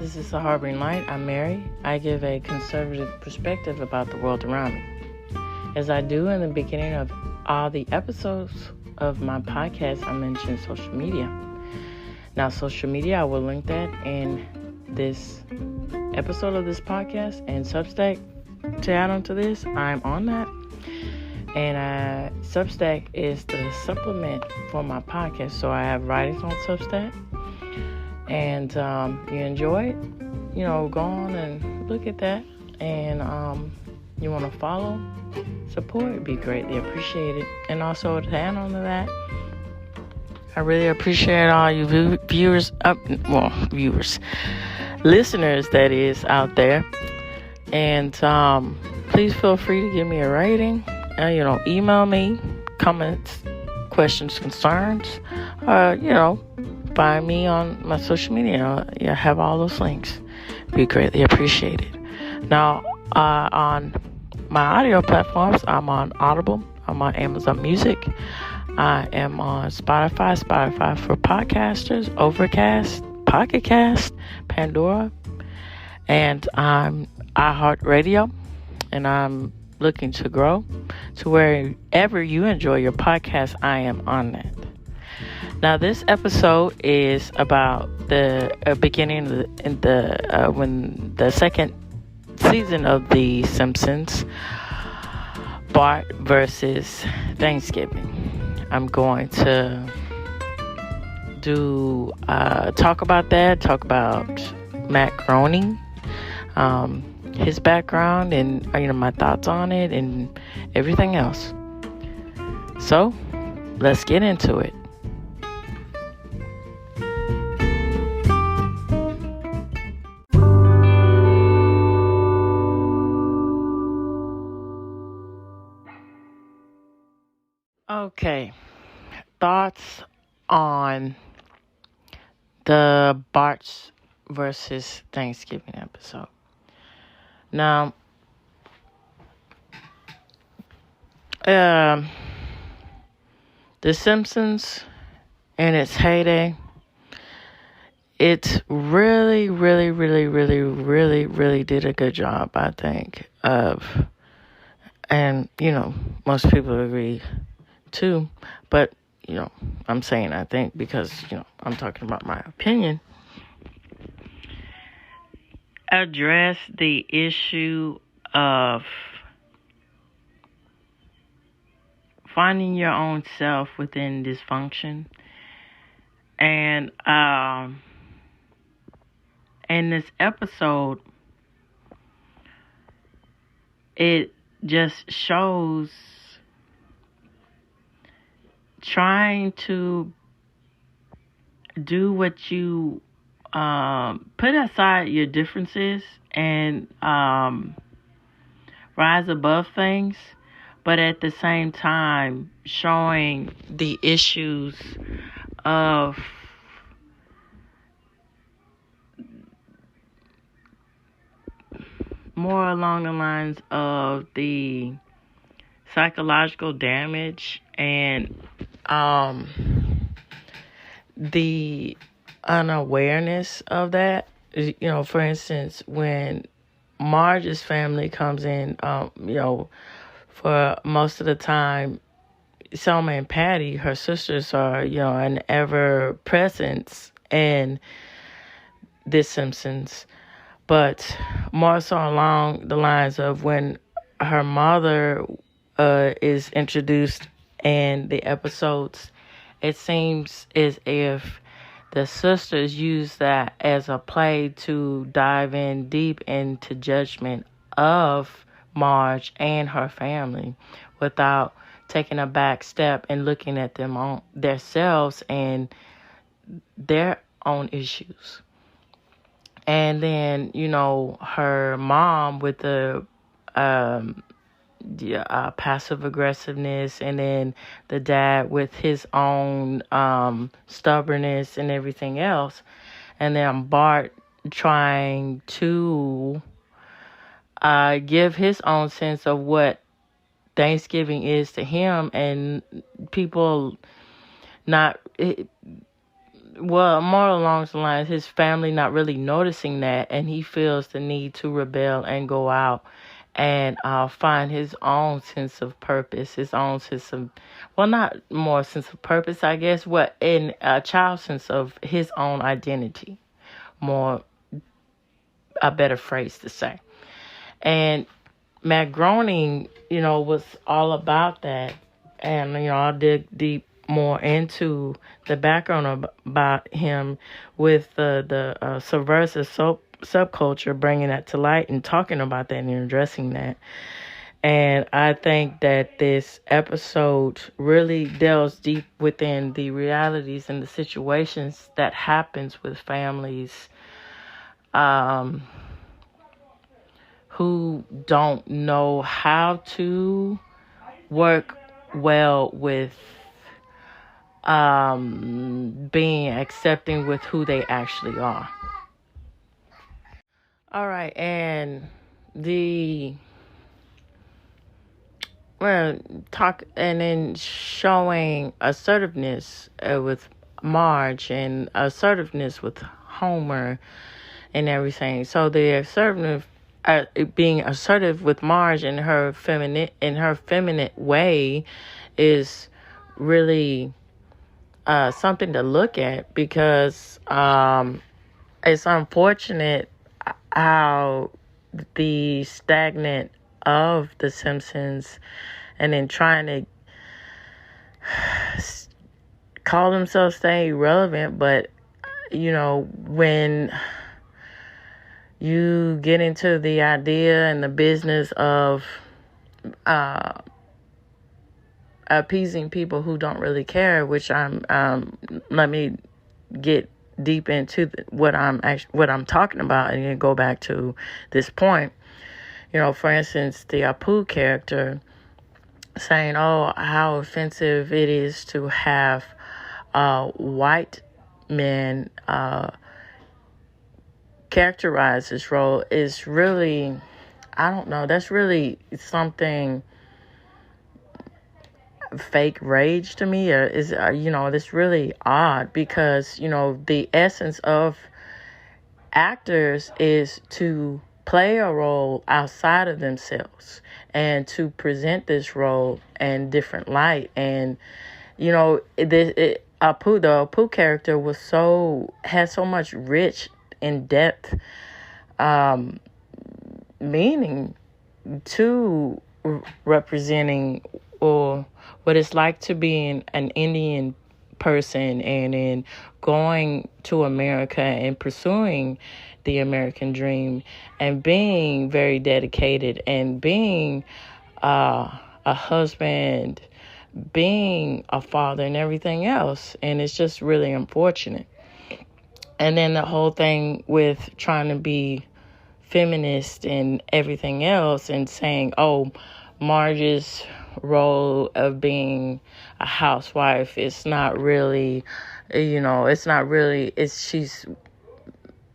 This is the Harboring Light. I'm Mary. I give a conservative perspective about the world around me. As I do in the beginning of all the episodes of my podcast, I mention social media. Now, social media, I will link that in this episode of this podcast, and Substack to add on to this, I'm on that. And Substack is the supplement for my podcast. So I have writings on Substack. And you enjoy it, go on and look at that. And you want to follow, support, it'd be greatly appreciated. And also to add on to that, I really appreciate all you listeners, that is, out there. And please feel free to give me a rating. Email me, comments, questions, concerns, find me on my social media. I have all those links. Be greatly appreciated. Now, on my audio platforms, I'm on Audible. I'm on Amazon Music. I am on Spotify for podcasters, Overcast, Pocket Cast, Pandora, and I'm iHeartRadio, and I'm looking to grow to wherever you enjoy your podcast, I am on that. Now, this episode is about the beginning when the second season of The Simpsons, Bart Vs Thanksgiving. I'm going to talk about that, talk about Matt Groening, his background, and my thoughts on it and everything else. So, let's get into it. Okay, thoughts on the Bart versus Thanksgiving episode. Now, The Simpsons in its heyday, it really did a good job, I think, and most people agree too, but I'm saying I think because I'm talking about my opinion, address the issue of finding your own self within dysfunction. And in this episode, it just shows trying to do what you put aside your differences and rise above things, but at the same time showing the issues of more along the lines of the psychological damage and the unawareness of that. For instance, when Marge's family comes in, for most of the time, Selma and Patty, her sisters, are, an ever presence in The Simpsons. But more so along the lines of when her mother is introduced in the episodes, it seems as if the sisters use that as a play to dive in deep into judgment of Marge and her family without taking a back step and looking at them on themselves and their own issues. And then, her mom with the passive aggressiveness, and then the dad with his own stubbornness and everything else. And then Bart trying to give his own sense of what Thanksgiving is to him, and people not well, more along the lines, his family not really noticing that, and he feels the need to rebel and go out and find his own sense of purpose, his own sense of, well, not more sense of purpose, I guess, what in a child's sense of his own identity, more a better phrase to say. And Matt Groening, was all about that. And, I'll dig deep more into the background about him with the subversive subculture, bringing that to light and talking about that and addressing that. And I think that this episode really delves deep within the realities and the situations that happens with families who don't know how to work well with being accepting with who they actually are. All right, and then showing assertiveness with Marge and assertiveness with Homer and everything. So the assertiveness, being assertive with Marge in her feminine way, is really something to look at, because it's unfortunate how the stagnant of The Simpsons, and then trying to call themselves staying relevant, but when you get into the idea and the business of appeasing people who don't really care, which let me get deep into what I'm talking about, and then go back to this point. For instance, the Apu character saying, "Oh, how offensive it is to have white men characterize this role," is really, I don't know, that's really something fake rage to me, or is it's really odd, because the essence of actors is to play a role outside of themselves and to present this role in different light. And the Apu character had so much rich, in depth meaning to representing or what it's like to be an Indian person, and in going to America and pursuing the American dream, and being very dedicated, and being a husband, being a father, and everything else. And it's just really unfortunate. And then the whole thing with trying to be feminist and everything else, and saying, oh, Marge's role of being a housewife is not really, she's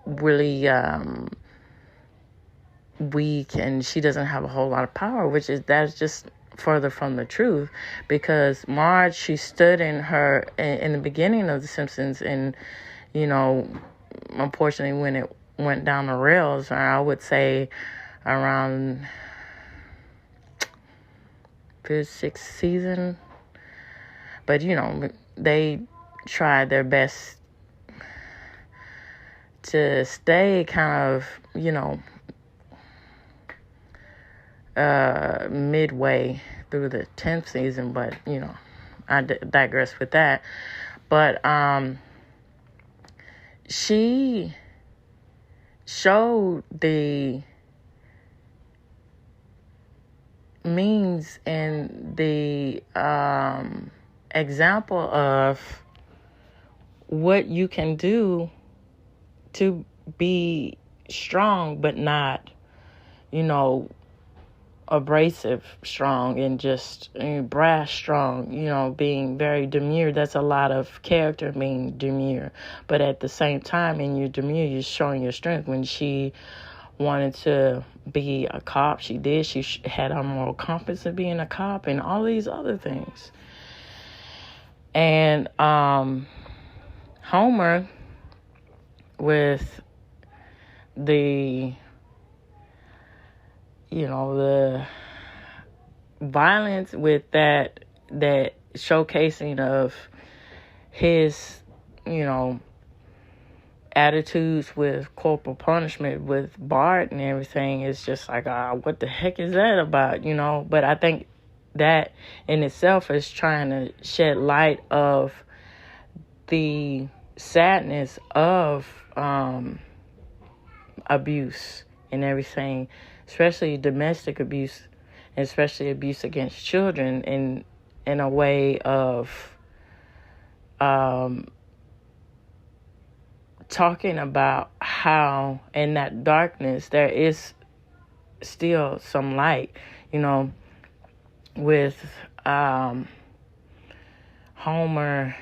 really weak, and she doesn't have a whole lot of power, that's just further from the truth. Because Marge, she stood in the beginning of The Simpsons, and unfortunately when it went down the rails, I would say around 5th, 6th season, but they tried their best to stay kind of midway through the 10th season, but I digress with that. But she showed the means and the example of what you can do to be strong, but not abrasive strong, and just brash strong, being very demure. That's a lot of character, being demure, but at the same time, in your demure, you're showing your strength. When she wanted to be a cop, she did. She had a moral compass of being a cop, and all these other things. And Homer, with the, the violence with that showcasing of his, attitudes with corporal punishment with Bart and everything, is just like, what the heck is that about, But I think that in itself is trying to shed light of the sadness of abuse and everything, especially domestic abuse, and especially abuse against children, in a way of talking about how in that darkness there is still some light, with Homer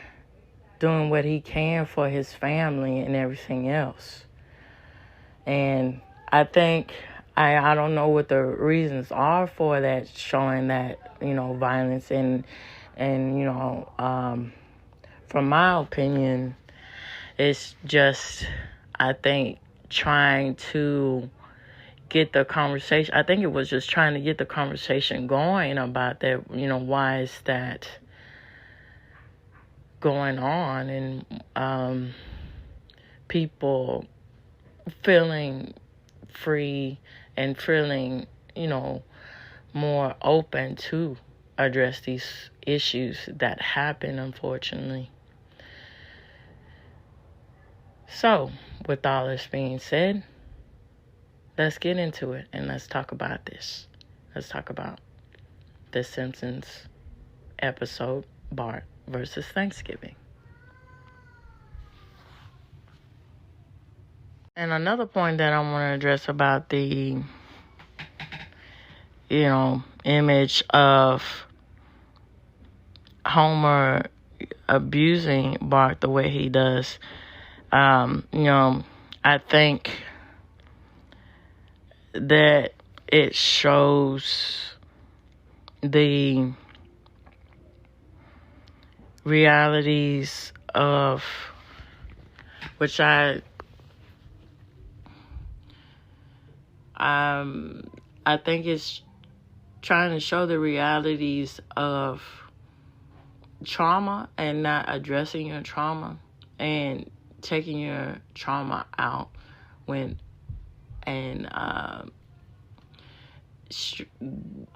doing what he can for his family and everything else. And I think, I don't know what the reasons are for that, showing that, violence. And from my opinion, it's just, I think, trying to get the conversation. I think it was just trying to get the conversation going about that, why is that going on, and people feeling free and feeling, more open to address these issues that happen, unfortunately. So, with all this being said, let's get into it and let's talk about this. Let's talk about The Simpsons episode, Bart Vs Thanksgiving. And another point that I want to address about the, image of Homer abusing Bart the way he does, I think that it shows the realities of, which I think it's trying to show the realities of trauma and not addressing your trauma and taking your trauma out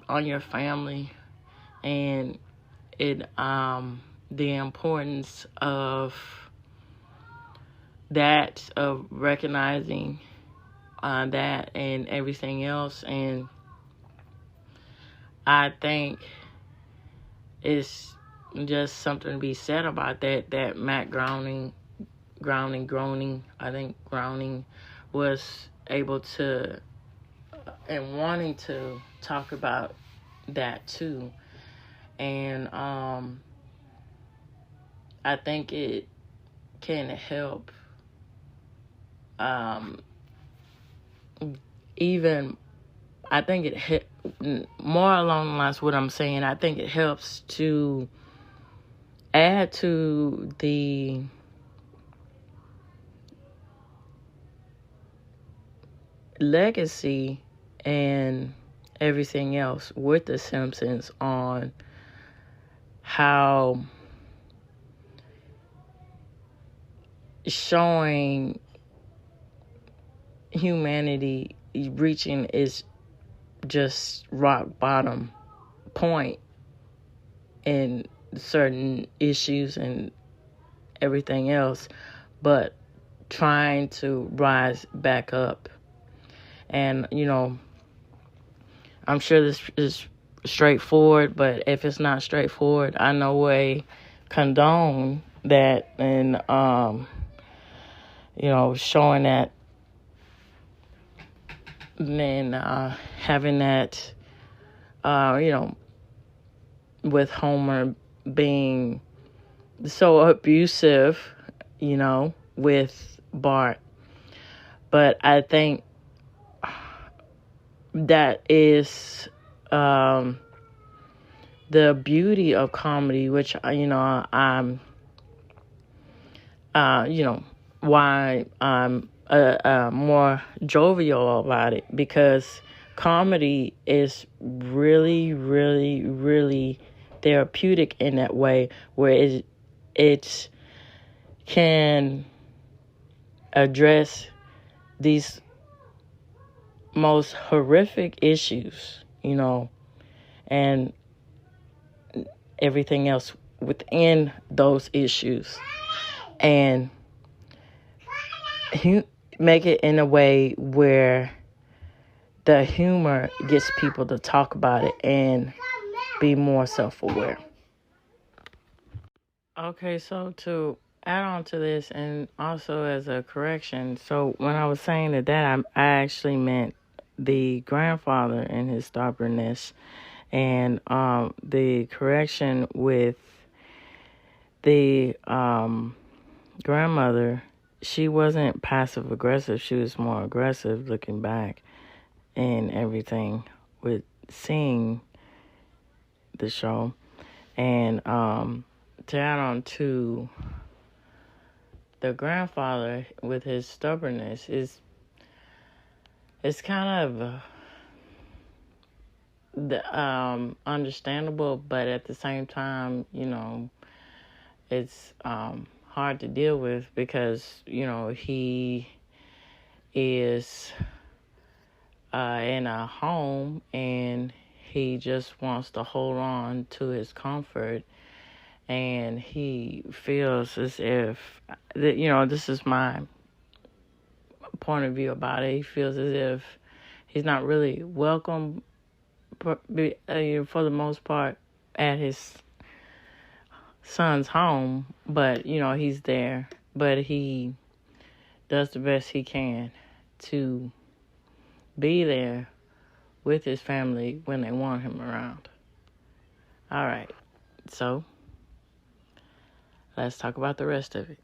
on your family, and the importance of that, of recognizing that and everything else. And I think it's just something to be said about that Matt Groening, I think Groening was able to and wanting to talk about that too. And I think it can help I think it hit more along the lines of what I'm saying. I think it helps to add to the legacy and everything else with The Simpsons on how showing humanity reaching its just rock bottom point in certain issues and everything else, but trying to rise back up. And, I'm sure this is straightforward, but if it's not straightforward, I no way condone that, and, showing that, and then having that, with Homer being so abusive, with Bart. But I think that is the beauty of comedy, which, I'm why I'm more jovial about it, because comedy is really, really, really therapeutic in that way, where it can address these most horrific issues, and everything else within those issues, and make it in a way where the humor gets people to talk about it and be more self-aware. Okay, so to add on to this, and also as a correction, so when I was saying that I actually meant the grandfather and his stubbornness, and the correction with the grandmother, she wasn't passive aggressive, she was more aggressive looking back and everything with seeing the show. And to add on to the grandfather with his stubbornness, it's kind of understandable, but at the same time, it's hard to deal with, because he is in a home and he just wants to hold on to his comfort, and he feels as if this is my point of view about it. He feels as if he's not really welcome for the most part at his son's home, but he's there, but he does the best he can to be there with his family when they want him around. All right, so let's talk about the rest of it.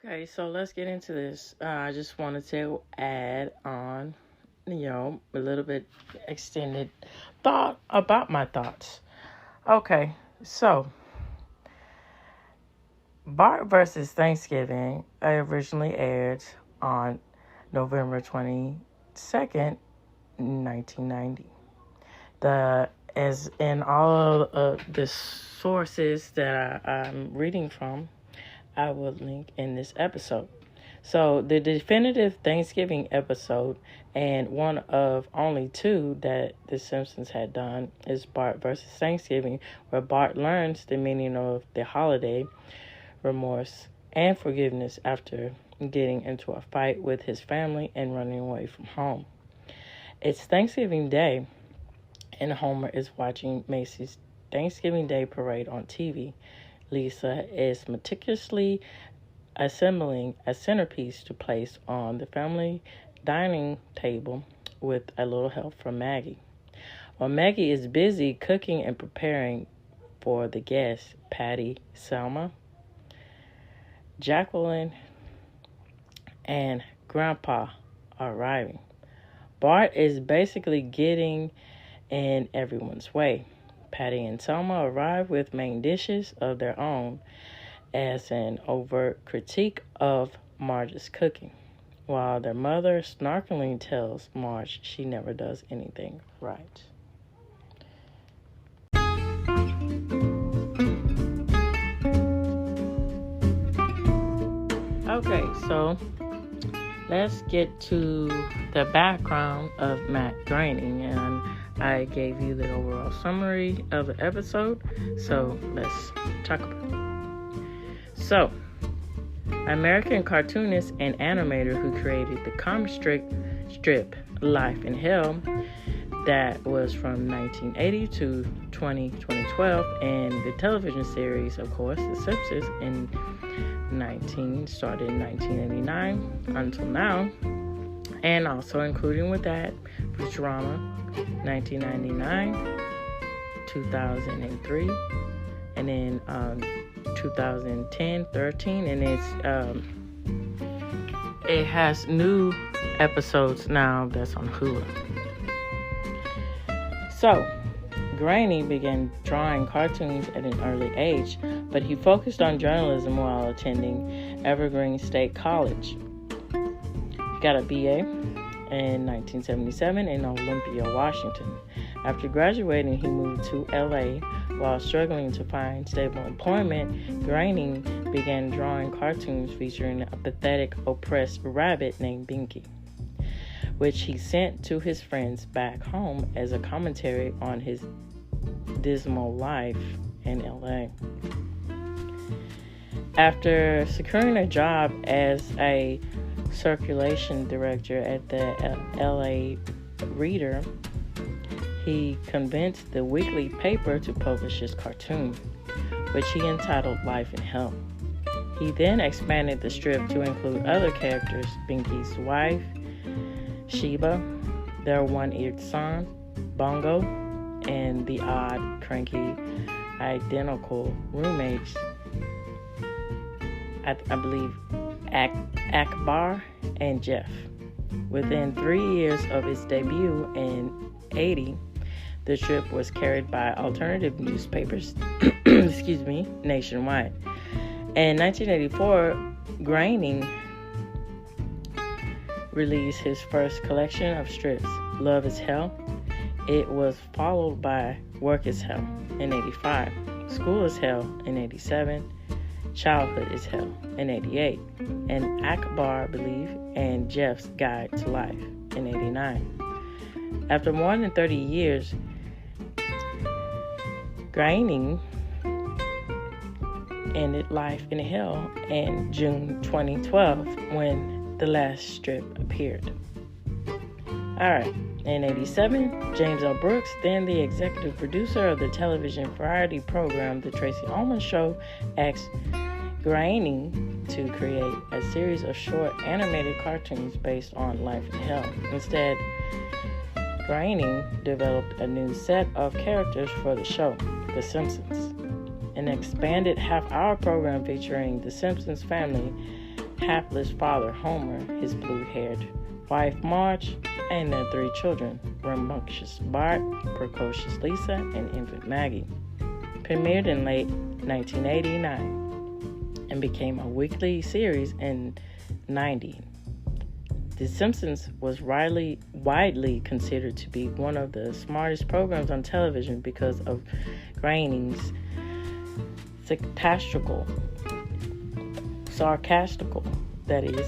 Okay, so let's get into this. I just wanted to add on, a little bit extended thought about my thoughts. Okay, so Bart Vs Thanksgiving originally aired on November 22nd, 1990. As in all of the sources that I'm reading from, I will link in this episode. So the definitive Thanksgiving episode, and one of only two that The Simpsons had done, is Bart vs. Thanksgiving, where Bart learns the meaning of the holiday, remorse, and forgiveness after getting into a fight with his family and running away from home. It's Thanksgiving Day, and Homer is watching Macy's Thanksgiving Day Parade on TV. Lisa is meticulously assembling a centerpiece to place on the family dining table with a little help from Maggie. While Maggie is busy cooking and preparing for the guests, Patty, Selma, Jacqueline, and Grandpa are arriving. Bart is basically getting in everyone's way. Patty and Selma arrive with main dishes of their own as an overt critique of Marge's cooking, while their mother snarkingly tells Marge she never does anything right. Okay, so let's get to the background of Matt Groening, and I gave you the overall summary of the episode, so let's talk about it. So, American cartoonist and animator who created the comic strip Life in Hell, that was from 1980 to 2012, and the television series, of course, The Simpsons, started in 1989 until now, and also including with that Futurama, 1999, 2003, and then 2010, 13, and it has new episodes now that's on Hulu. So, Groening began drawing cartoons at an early age, but he focused on journalism while attending Evergreen State College. He got a BA in 1977 in Olympia, Washington. After graduating, he moved to LA. While struggling to find stable employment, Groening began drawing cartoons featuring a pathetic, oppressed rabbit named Binky, which he sent to his friends back home as a commentary on his dismal life in LA. After securing a job as a circulation director at the LA Reader, he convinced the weekly paper to publish his cartoon, which he entitled Life in Hell. He then expanded the strip to include other characters: Binky's wife, Sheba, their one-eared son, Bongo, and the odd, cranky, identical roommates, I believe Akbar and Jeff. Within 3 years of its debut in 1980, the strip was carried by alternative newspapers nationwide. In 1984, Groening released his first collection of strips, Love is Hell. It was followed by Work is Hell in 1985, School is Hell in 1987, Childhood is Hell in 1988, and Akbar Believe and Jeff's Guide to Life in 1989. After more than 30 years, Groening ended Life in Hell in June 2012 when the last strip appeared. Alright, in 1987, James L. Brooks, then the executive producer of the television variety program The Tracy Ullman Show, asked Groening to create a series of short animated cartoons based on Life in Hell. Instead, Groening developed a new set of characters for the show, The Simpsons, an expanded half-hour program featuring The Simpsons family, hapless father Homer, his blue-haired wife Marge, and their 3 children, rambunctious Bart, precocious Lisa, and infant Maggie. Premiered in late 1989 and became a weekly series in 1990. The Simpsons was widely considered to be one of the smartest programs on television because of Groening's sarcastical, that is,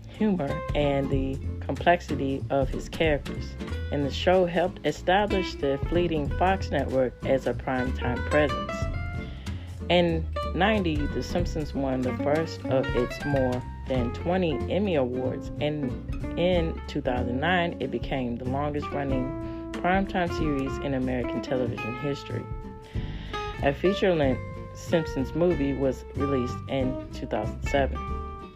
humor and the complexity of his characters. And the show helped establish the fleeting Fox network as a primetime presence. In 1990, The Simpsons won the first of its more than 20 Emmy Awards, and in 2009, it became the longest-running primetime series in American television history. A feature-length Simpsons movie was released in 2007.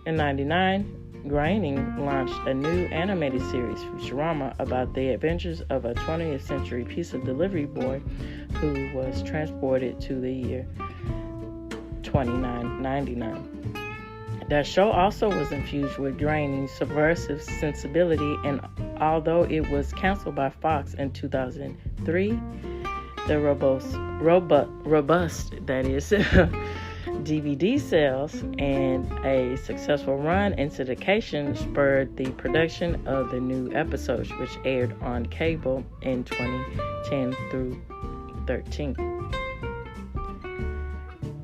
In 1999, Groening launched a new animated series, Futurama, about the adventures of a 20th century pizza delivery boy who was transported to the year 2999. That show also was infused with Groening's subversive sensibility, and although it was canceled by Fox in 2003, the robust that is, DVD sales and a successful run in syndication spurred the production of the new episodes, which aired on cable in 2010 through 13.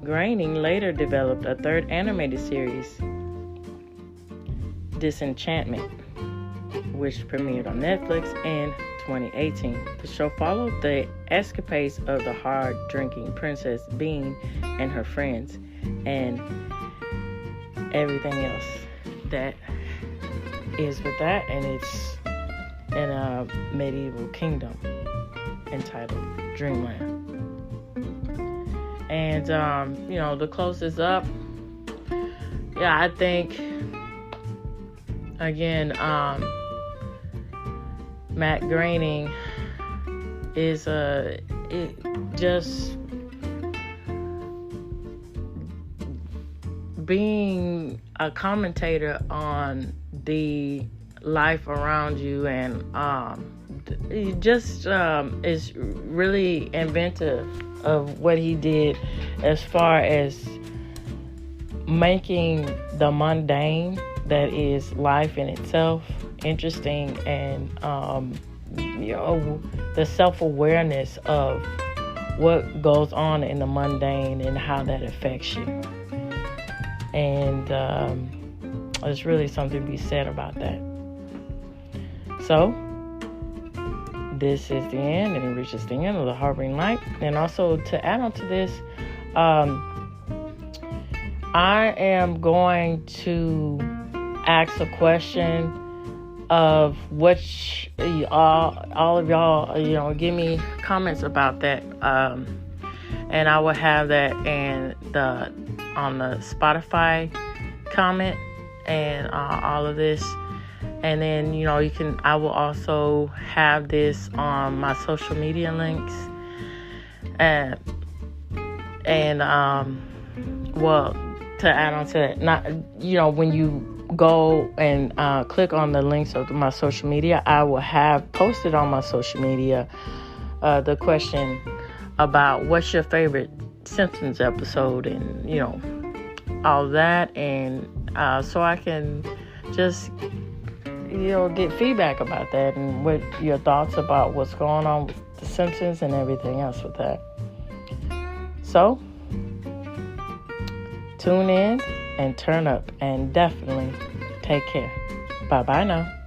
Groening later developed a third animated series, Disenchantment, which premiered on Netflix in 2018. The show followed the escapades of the hard-drinking Princess Bean and her friends, and everything else that is with that, and it's in a medieval kingdom entitled Dreamland. And to close this up, I think again, Matt Groening is just being a commentator on the life around you and he just is really inventive of what he did as far as making the mundane that is life in itself interesting, and the self-awareness of what goes on in the mundane and how that affects you. And there's really something to be said about that. So this is the end, and it reaches the end of the Harboring Light. And also, to add on to this, I am going to ask a question of which all of y'all, give me comments about that. And I will have that on the Spotify comment and all of this. And then, I will also have this on my social media links. To add on to that, when you go and click on the links of my social media, I will have posted on my social media the question about what's your favorite Simpsons episode, and all that, and so I can just get feedback about that, and what your thoughts about what's going on with the Simpsons and everything else with that. So tune in and turn up, and definitely take care. Bye-bye now.